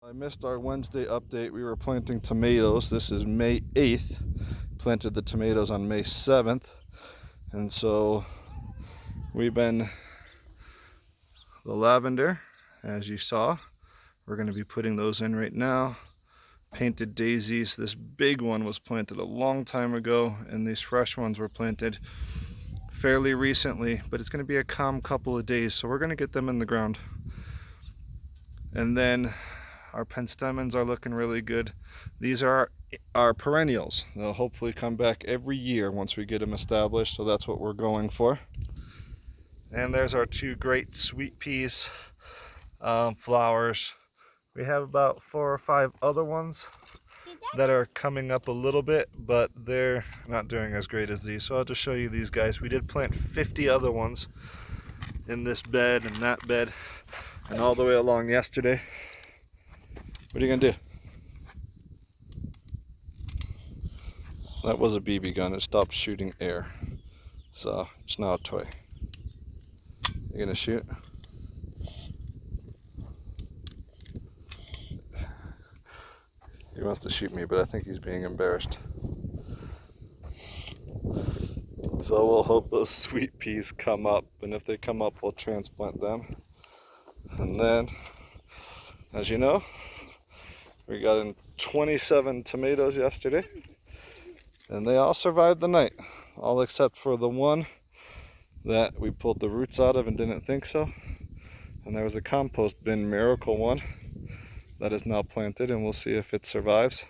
I missed our Wednesday update. We were planting tomatoes. This is May 8th. Planted the tomatoes on May 7th. And so we've been, the lavender, as you saw, we're going to be putting those in right now. Painted daisies. This big one was planted a long time ago, and these fresh ones were planted fairly recently, but it's going to be a calm couple of days, so we're going to get them in the ground. And then our penstemons are looking really good. These are our perennials. They'll hopefully come back every year once we get them established, so that's what we're going for. And there's our two great sweet peas flowers. We have about 4 or 5 other ones that are coming up a little bit, but they're not doing as great as these. So I'll just show you these guys. We did plant 50 other ones in this bed and that bed and all the way along yesterday. What are you gonna do? That was a BB gun. It stopped shooting air, so it's now a toy. You gonna shoot? He wants to shoot me, but I think he's being embarrassed. So we'll hope those sweet peas come up, and if they come up, we'll transplant them. And then, as you know, we got in 27 tomatoes yesterday, and they all survived the night, all except for the one that we pulled the roots out of and didn't think so. And there was a compost bin miracle one that is now planted, and we'll see if it survives.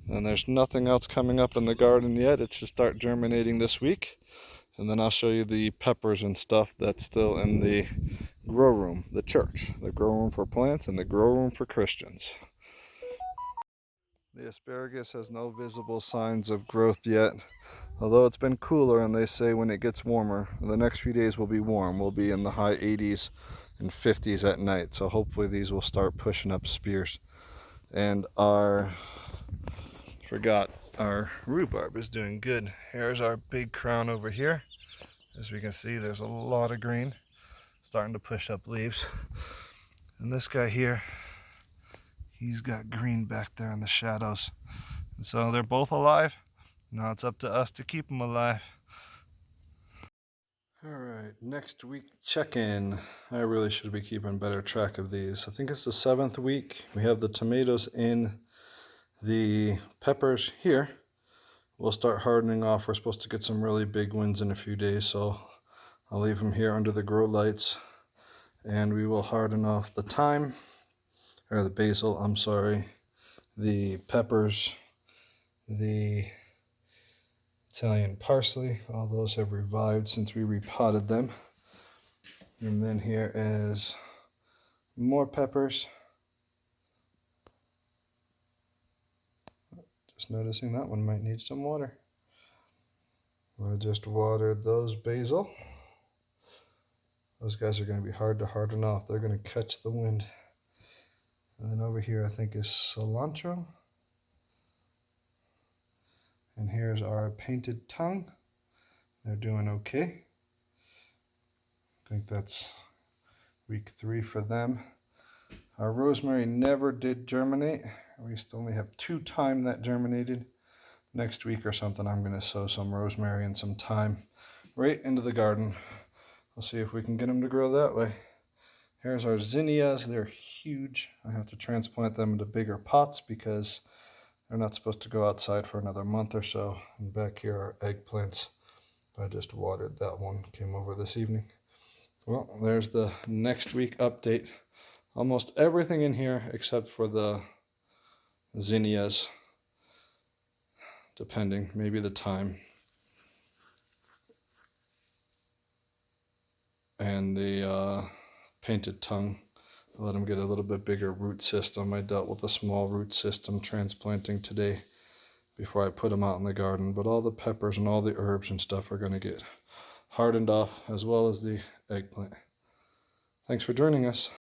And there's nothing else coming up in the garden yet. It should start germinating this week. And then I'll show you the peppers and stuff that's still in the grow room, the church. The grow room for plants and the grow room for Christians. The asparagus has no visible signs of growth yet, although it's been cooler, and they say when it gets warmer, the next few days will be warm. We'll be in the high 80s and 50s at night, so hopefully these will start pushing up spears. And our rhubarb is doing good. Here's our big crown over here. As we can see, there's a lot of green starting to push up leaves. And this guy here, he's got green back there in the shadows. And so they're both alive. Now it's up to us to keep them alive. All right, next week check-in. I really should be keeping better track of these. I think it's the 7th week. We have the tomatoes in, the peppers here. We'll start hardening off. We're supposed to get some really big winds in a few days, so I'll leave them here under the grow lights. And we will harden off the thyme, or the basil, I'm sorry, the peppers, the Italian parsley. All those have revived since we repotted them. And then here is more peppers. Just noticing that one might need some water. I just watered those basil. Those guys are going to be hard to harden off. They're going to catch the wind. And then over here I think is cilantro. And here's our painted tongue. They're doing okay. I think that's week 3 for them. Our rosemary never did germinate. We still only have 2 thyme that germinated. Next week or something, I'm going to sow some rosemary and some thyme right into the garden. We'll see if we can get them to grow that way. Here's our zinnias. They're huge. I have to transplant them into bigger pots because they're not supposed to go outside for another month or so. And back here are eggplants. I just watered that one. Came over this evening. Well, there's the next week update. Almost everything in here except for the zinnias, depending, maybe the thyme. And the painted tongue. I let them get a little bit bigger root system. I dealt with a small root system transplanting today before I put them out in the garden. But all the peppers and all the herbs and stuff are going to get hardened off, as well as the eggplant. Thanks for joining us.